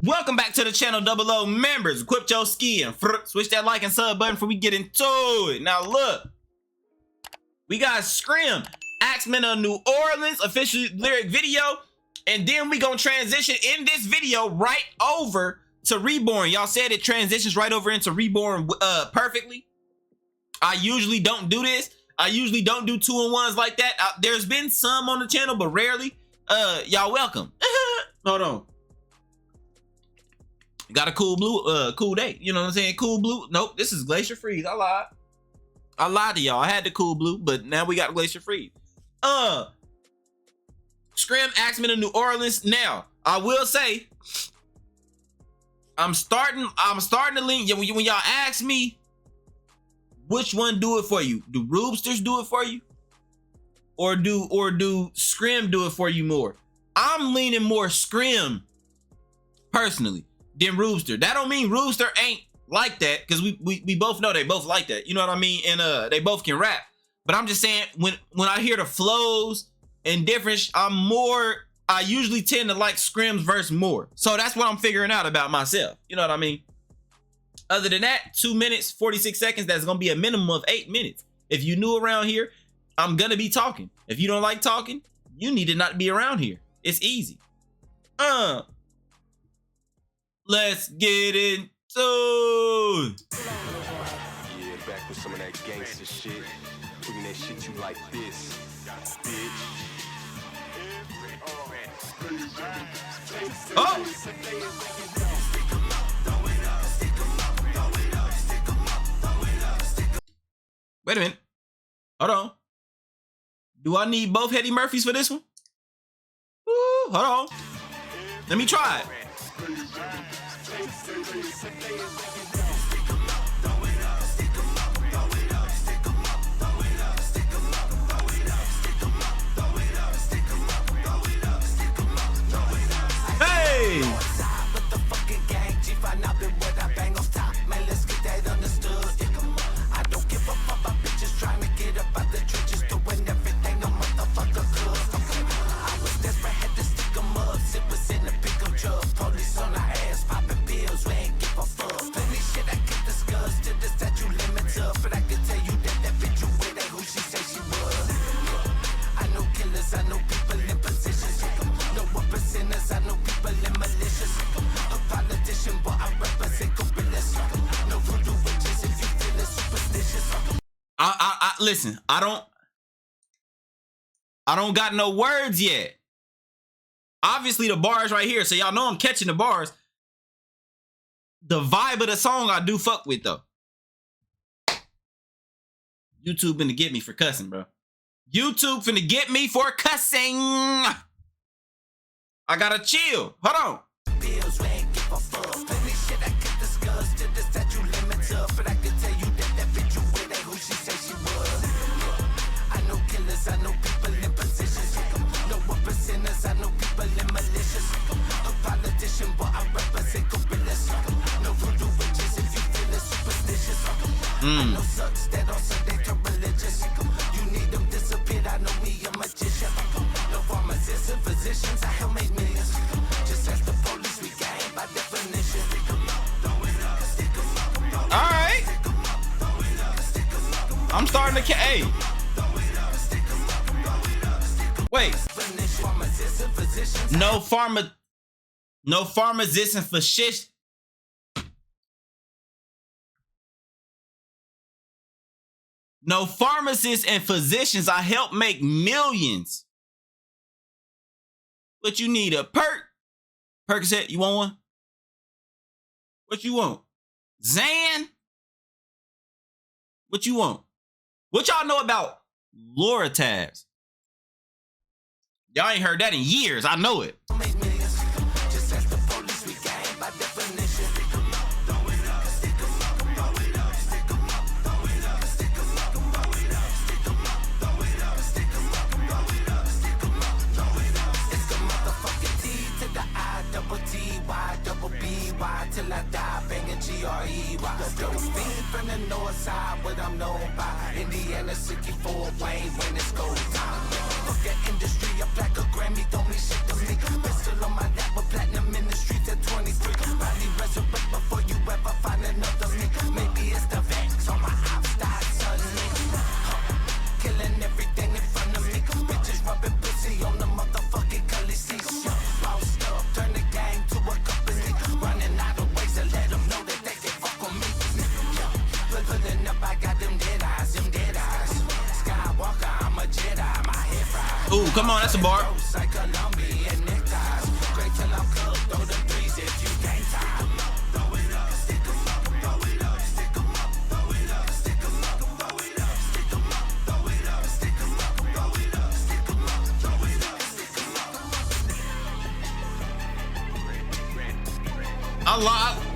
Welcome back to the channel, Double O members. Equip your ski and switch that like and sub button before we get into it. Now look, we got Scrim, Axeman of New Orleans official lyric video, and then we gonna transition in this video right over to Reborn. Y'all said it transitions right over into Reborn perfectly. I usually don't do this. I usually don't do 2-in-1s like that. There's been some on the channel, but rarely. Y'all welcome. Hold on. Got a cool blue, cool day. You know what I'm saying? Cool blue. Nope, this is Glacier Freeze. I lied to y'all. I had the cool blue, but now we got Glacier Freeze. Scrim, Axeman of New Orleans. Now, I will say, I'm starting to lean. When y'all ask me, which one do it for you? Do Rubesters do it for you? Or do Scrim do it for you more? I'm leaning more Scrim, personally, than Rubester. That don't mean Rubester ain't like that, because we both know they both like that. You know what I mean? And they both can rap. But I'm just saying, when I hear the flows and difference, I usually tend to like Scrim's verse more. So that's what I'm figuring out about myself. You know what I mean? Other than that, 2 minutes, 46 seconds, that's gonna be a minimum of 8 minutes. If you new around here, I'm gonna be talking. If you don't like talking, you need to not be around here. It's easy. Let's get into it. Yeah, back with some of that gangster shit. Putting that shit you like this, bitch. Oh! Wait a minute. Hold on. Do I need both Eddie Murphys for this one? Woo, hold on. Let me try it. Hey! Listen, I don't got no words yet. Obviously the bars right here, so y'all know I'm catching the bars. The vibe of the song I do fuck with though. YouTube finna get me for cussing, bro. YouTube finna get me for cussing. I gotta chill. Hold on. Alright. I'm starting to hey. Wait. No pharmacist and physician. No pharmacists and physicians. I help make millions. But you need a Percocet, you want one? What you want? Zan? What you want? What y'all know about Loratabs? Y'all ain't heard that in years. I know it. Till I die, banging G-R-E-Y. Don't speak from the north side, what I'm known by. Indiana 64, Wayne, when it's go time. Look at industry, a plaque, a Grammy, don't mean shit to me. Pistol on my lap, with platinum in the streets at 23. Ooh, come on, that's a bar.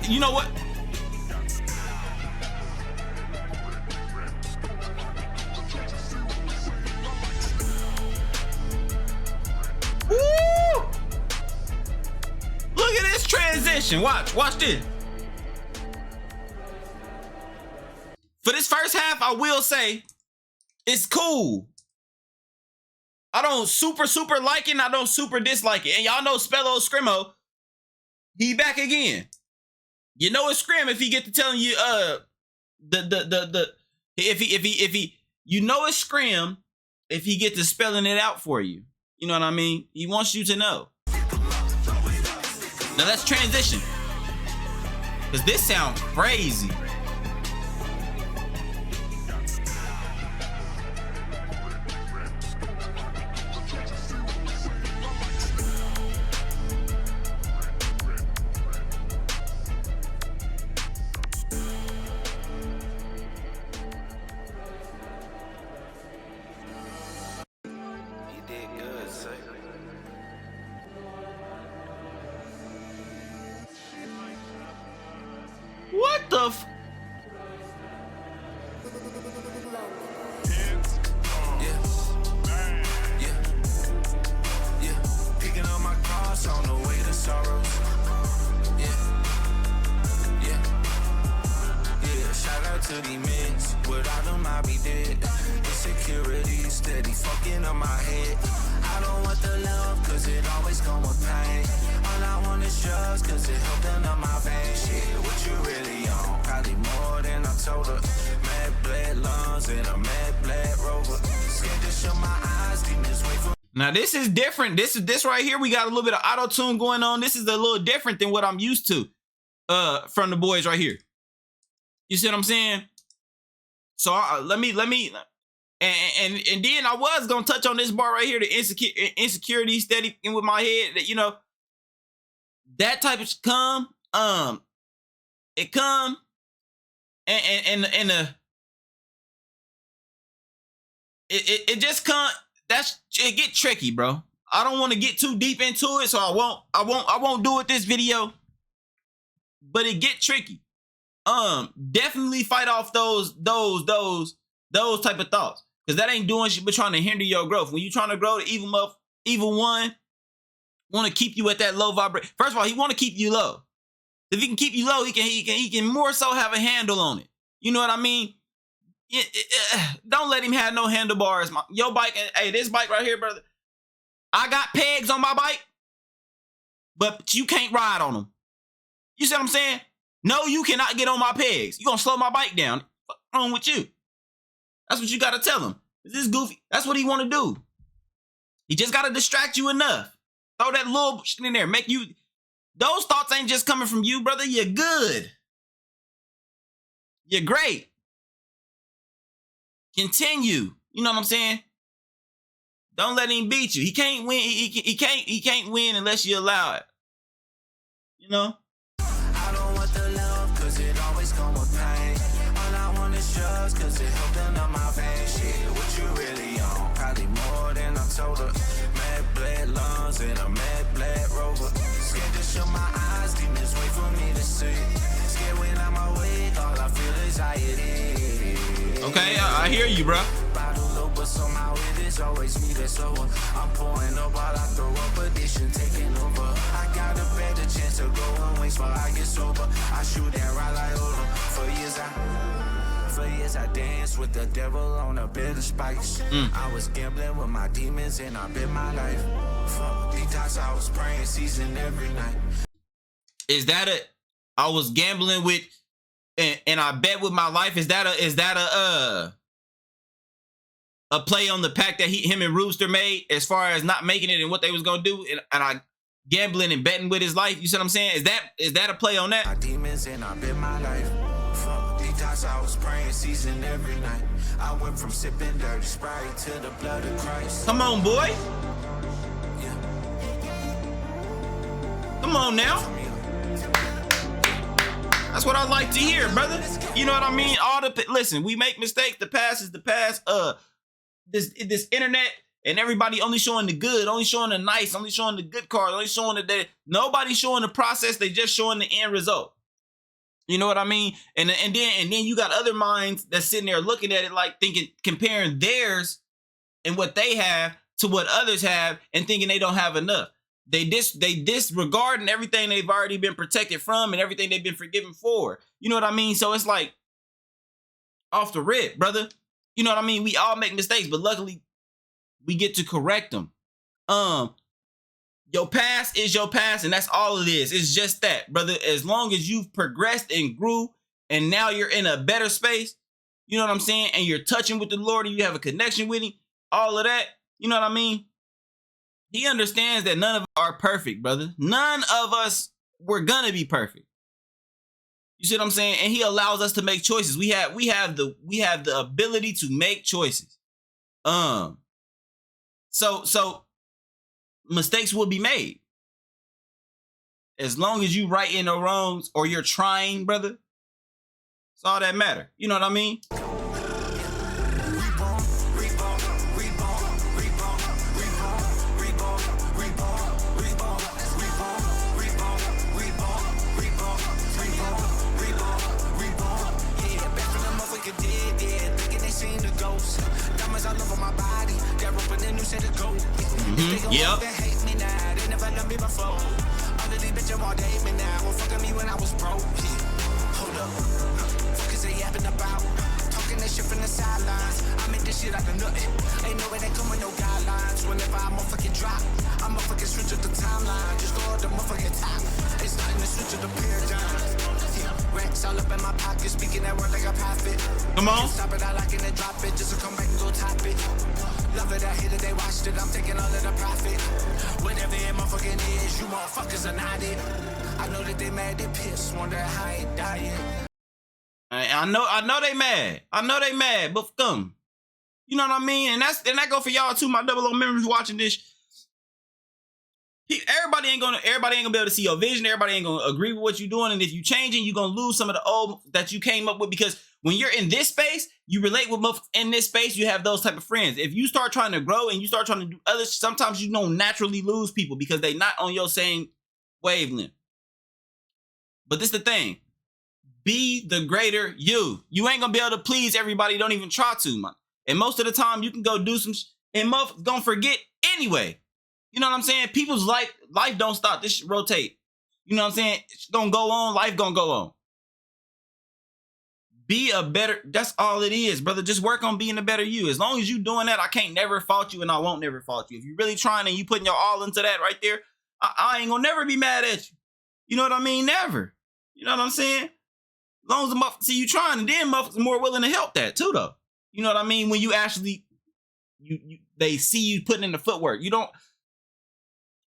You know what? Woo! Look at this transition. Watch this. For this first half, I will say it's cool. I don't super like it, and I don't super dislike it. And y'all know Spello Scrimo, he back again. You know it's Scrim if he get to telling you if he you know it's Scrim if he get to spelling it out for you. You know what I mean? He wants you to know. Now let's transition, cause this sounds crazy. What the f— Picking up my cross on the way to sorrows. Shout out to the men. Without them, I'll be dead. Insecurity steady fucking up my head. I don't want the love, cause it always come with pain. All I want is drugs, cause it helping up my veins. Shit, what you really on? Probably more than I told her. Mad bled lungs and a mad bled rover. Scared to shut my eyes, demons wait for— Now this is different. This right here, we got a little bit of auto-tune going on. This is a little different than what I'm used to from the boys right here. You see what I'm saying? So let me and then I was gonna touch on this bar right here, the insecurity steady in with my head, that, you know, that type of come, it come and it just come. It get tricky, bro. I don't want to get too deep into it, so I won't do it this video. But it get tricky. Definitely fight off those type of thoughts, because that ain't doing shit but trying to hinder your growth. When you trying to grow, the evil one want to keep you at that low vibration. First of all, he want to keep you low. If he can keep you low, he can more so have a handle on it. You know what I mean? Don't let him have no handlebars. Your bike, hey, this bike right here, brother, I got pegs on my bike, but you can't ride on them. You see what I'm saying? No, you cannot get on my pegs. You gonna slow my bike down. What's wrong with you? That's what you gotta tell him. This goofy. That's what he wanna do. He just gotta distract you enough. Throw that little shit in there. Make you— those thoughts ain't just coming from you, brother. You're good. You're great. Continue. You know what I'm saying? Don't let him beat you. He can't win. He can't win unless you allow it. You know? I don't want the love, cause it always come with pain. All I want is drugs, cause it helping up my veins. Shit, what you really on? Probably more than I told her. Mad bled lungs and a mad bled rover. Scared to shut my eyes, demons wait for me to see. Scared when I'm awake, all I feel is anxiety. Okay, I hear you, bro. But somehow it is always me that's over. I'm pouring up while I throw up, addiction taking over. I got a better chance to go and waste while I get sober. I shoot and ride like Oda. For years I danced with the devil on a bed of spikes. I was gambling with my demons and I bet my life. Fuck detox, I was praying season every night. Is that I was gambling with and I bet with my life? Is that a play on the pact that him and Rooster made as far as not making it and what they was gonna do, and I gambling and betting with his life? You see what I'm saying? Is that a play on that? My demons and I bet my life. Fuck detox, I was praying season every night. I went from sipping dirty Sprite to the blood of Christ. Come on, boy. Come on now. That's what I like to hear, brother. You know what I mean? Listen, we make mistakes. The past is the past. This internet and everybody only showing the good, only showing the nice, only showing the good card, only showing that nobody's showing the process. They just showing the end result. You know what I mean? And then you got other minds that's sitting there looking at it like thinking, comparing theirs and what they have to what others have and thinking they don't have enough. They disregarding everything they've already been protected from and everything they've been forgiven for. You know what I mean? So it's like off the rip, brother. You know what I mean? We all make mistakes, but luckily we get to correct them. Your past is your past, and that's all it is. It's just that, brother. As long as you've progressed and grew, and now you're in a better space, you know what I'm saying? And you're touching with the Lord, and you have a connection with Him, all of that, you know what I mean? He understands that none of us are perfect, brother. None of us were gonna be perfect. You see what I'm saying? And He allows us to make choices. We have the ability to make choices. So mistakes will be made. As long as you right in the wrongs or you're trying, brother, it's all that matter. You know what I mean? Yep. From the sidelines, I make this shit out of nothing. Ain't no way they come with no guidelines. Whenever I motherfucking drop, I motherfucking switch up the timeline. Just go up the motherfucking top. It's nothing to switch up the paradigm. Racks all up in my pocket, speaking that word like a prophet. Come on. Stop it, I like it and drop it. Just to come back and go top it. Love it, I hate it, they watched it. I'm taking all of the profit. Whatever it motherfucking is, you motherfuckers are not it. I know that they mad, they pissed. Wonder how I ain't dying. I know they mad. I know they mad, but come. You know what I mean? And that go for y'all too, my 00 members watching this. Everybody ain't gonna be able to see your vision. Everybody ain't gonna agree with what you're doing. And if you changing, you're gonna lose some of the old that you came up with, because when you're in this space, you relate with in this space, you have those type of friends. If you start trying to grow and you start trying to do others, sometimes you don't naturally lose people because they not on your same wavelength. But this the thing. Be the greater you. You ain't gonna be able to please everybody. Don't even try to, man. And most of the time, you can go do some and motherfuckers gonna forget anyway. You know what I'm saying? People's life don't stop. This shit rotate. You know what I'm saying? It's gonna go on. Life gonna go on. Be a better. That's all it is, brother. Just work on being a better you. As long as you doing that, I can't never fault you, and I won't never fault you. If you're really trying and you putting your all into that right there, I ain't gonna never be mad at you. You know what I mean? Never. You know what I'm saying? As long as the motherfuckers see you trying, and then motherfuckers are more willing to help that too, though. You know what I mean? When you actually, they see you putting in the footwork. You don't,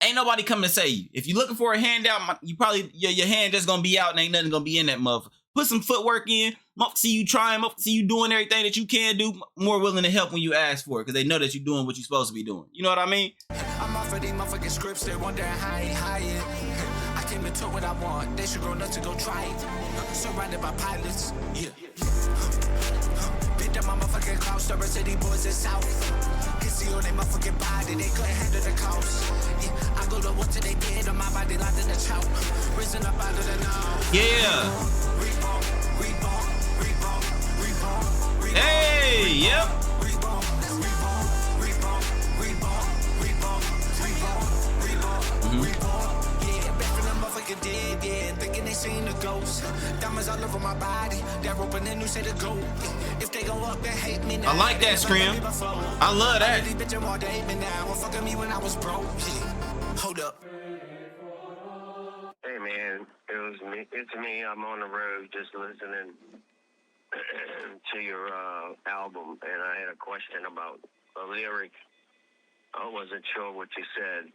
ain't nobody coming to say you. If you're looking for a handout, you probably, your hand just gonna be out and ain't nothing gonna be in that motherfucker. Put some footwork in, motherfuckers see you trying, motherfuckers see you doing everything that you can do, more willing to help when you ask for it, because they know that you're doing what you're supposed to be doing. You know what I mean? I'm off of these motherfucking scripts, they wonder how I ain't hired. I came and took what I want, they should grow nuts to go try it. Surrounded by pilots, yeah. Picked up my motherfucking cross, the rest of these boys is south. Can see all they motherfucking body, they couldn't handle the cost. Yeah, I go to what till they dead on my body locked in the chow. Risen up out of the now. Yeah. Hey, yep. Dead, yeah, thinking they seen the ghost. Diamonds all over my body. That rope and then you say to go. If they go up, they hate me now. I like that, Scrim. I love that. Fucking me when I was broke. Hold up. Hey man, it was me. It's me. I'm on the road just listening to your album, and I had a question about a lyric. I wasn't sure what you said.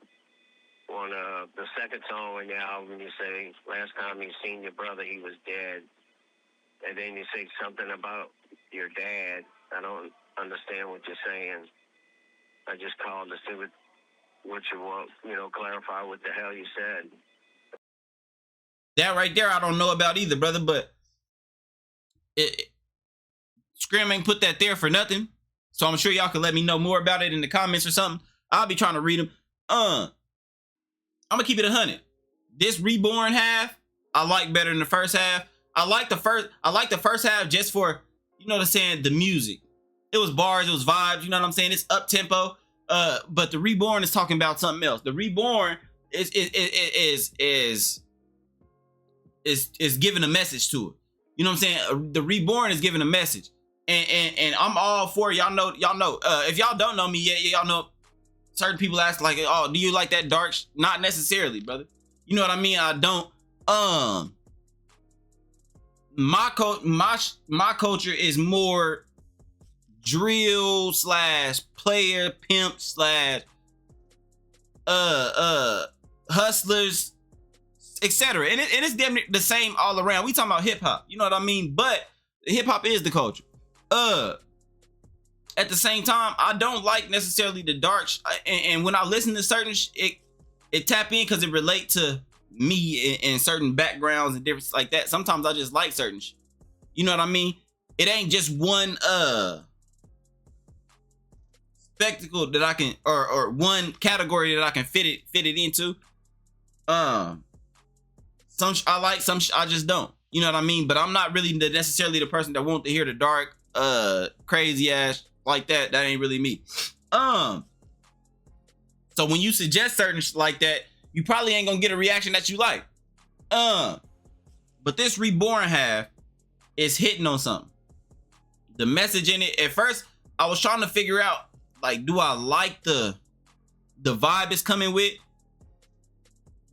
On the second song on your album, you say, last time you seen your brother, he was dead. And then you say something about your dad. I don't understand what you're saying. I just called to see what you want, clarify what the hell you said. That right there, I don't know about either, brother, but Scrim ain't put that there for nothing. So I'm sure y'all can let me know more about it in the comments or something. I'll be trying to read them. I'm gonna keep it 100. This Reborn half, I like better than the first half. I like the first half just for, you know what I'm saying, the music. It was bars, it was vibes, you know what I'm saying? It's up tempo. But the Reborn is talking about something else. The Reborn is giving a message to it. You know what I'm saying? The Reborn is giving a message. And I'm all for it. Y'all know. If y'all don't know me yet, y'all know certain people ask like, oh, do you like that dark? Not necessarily, brother. You know what I mean? I don't. My culture is more drill / player pimp / hustlers, etc. And it's damn near the same all around. We talking about hip hop, you know what I mean? But hip hop is the culture. At the same time, I don't like necessarily the dark. And when I listen to certain, it tap in because it relate to me in certain backgrounds and different like that. Sometimes I just like certain shit. You know what I mean? It ain't just one spectacle that I can or one category that I can fit it into. Some I like, some I just don't. You know what I mean? But I'm not really necessarily the person that wants to hear the dark, crazy ass like that. That ain't really me. So when you suggest certain shit like that, you probably ain't gonna get a reaction that you like. But this Reborn half is hitting on something. The message in it, at first, I was trying to figure out, like, do I like the vibe it's coming with?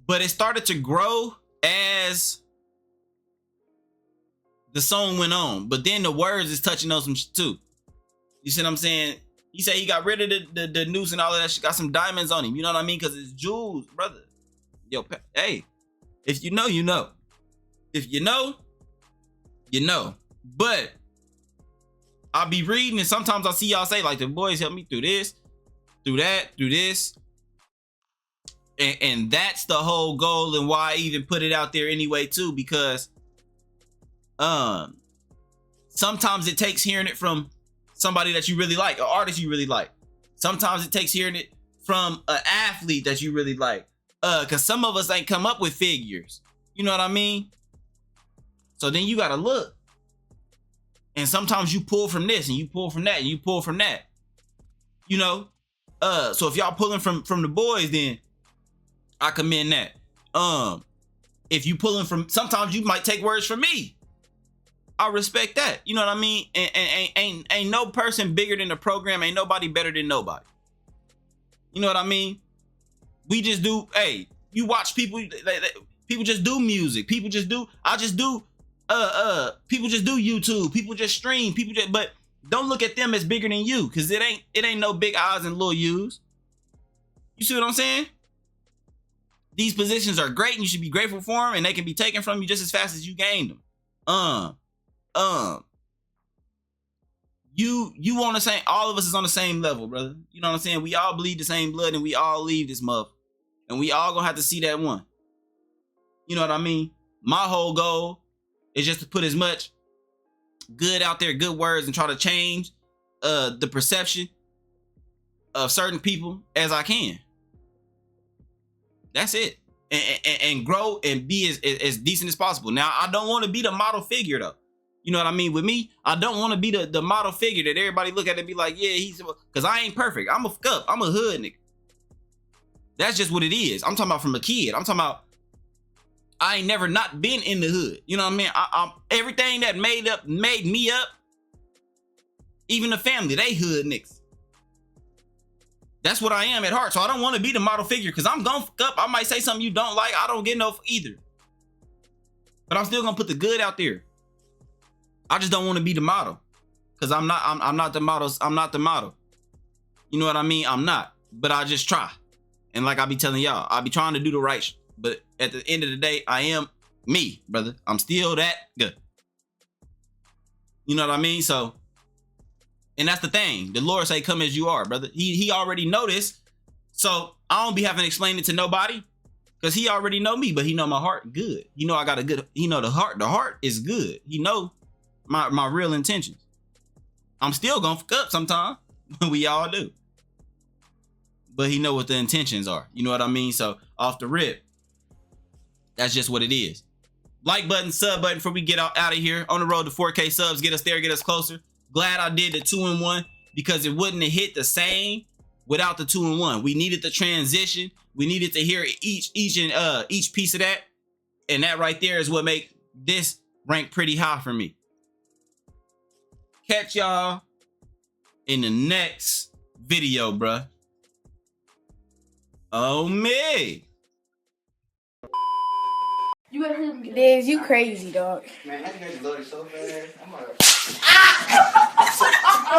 But it started to grow as the song went on. But then the words is touching on some shit too. You see what I'm saying? He said he got rid of the noose and all of that shit. Got some diamonds on him. You know what I mean? Because it's jewels, brother. Yo, hey, if you know, you know. If you know, you know. But I'll be reading and sometimes I see y'all say like, the boys help me through this, through that, through this. And that's the whole goal and why I even put it out there anyway too, because sometimes it takes hearing it from somebody that you really like, an artist you really like. Sometimes it takes hearing it from an athlete that you really like. Cause some of us ain't come up with figures. You know what I mean? So then you gotta look. And sometimes you pull from this and you pull from that and you pull from that. You know? So if y'all pulling from the boys, then I commend that. If you pulling from, sometimes you might take words from me. I respect that. You know what I mean? And ain't no person bigger than the program. Ain't nobody better than nobody. You know what I mean? We just do, hey, you watch people, people just do music. People just do, people just do YouTube. People just stream. But don't look at them as bigger than you, because it ain't no big eyes and little U's. You see what I'm saying? These positions are great and you should be grateful for them, and they can be taken from you just as fast as you gained them. You on the same, all of us is on the same level, brother. You know what I'm saying? We all bleed the same blood and we all leave this mother. And we all gonna have to see that one. You know what I mean? My whole goal is just to put as much good out there, good words, and try to change the perception of certain people as I can. That's it. And grow and be as decent as possible. Now, I don't want to be the model figure though. You know what I mean? With me, I don't want to be the model figure that everybody look at and be like, yeah, he's, because I ain't perfect. I'm a fuck. I'm a hood nigga. That's just what it is. I'm talking about from a kid. I'm talking about I ain't never not been in the hood. You know what I mean? I'm everything that made me up, even the family, they hood niggas. That's what I am at heart. So I don't want to be the model figure because I'm gonna fuck up. I might say something you don't like. I don't get no either. But I'm still gonna put the good out there. I just don't want to be the model. Because I'm not the model. I'm not the model. You know what I mean? I'm not. But I just try. And like I be telling y'all, I be trying to do the right shit. But at the end of the day, I am me, brother. I'm still that good. You know what I mean? So, And that's the thing. The Lord say, come as you are, brother. He already know this. So I don't be having to explain it to nobody. Because he already know me, but he know my heart good. He know I got a good, he know the heart is good. He know my real intentions. I'm still gonna fuck up sometime. We all do. But he know what the intentions are. You know what I mean? So off the rip, that's just what it is. Like button, sub button before we get out of here. On the road to 4K subs. Get us there, get us closer. Glad I did the 2-in-1 because it wouldn't have hit the same without the 2-in-1. We needed the transition. We needed to hear each piece of that. And that right there is what make this rank pretty high for me. Catch y'all in the next video, bruh. Oh me. You ever heard me? Diz, you crazy, dog. Man, I think I just loaded so fast. I'm like,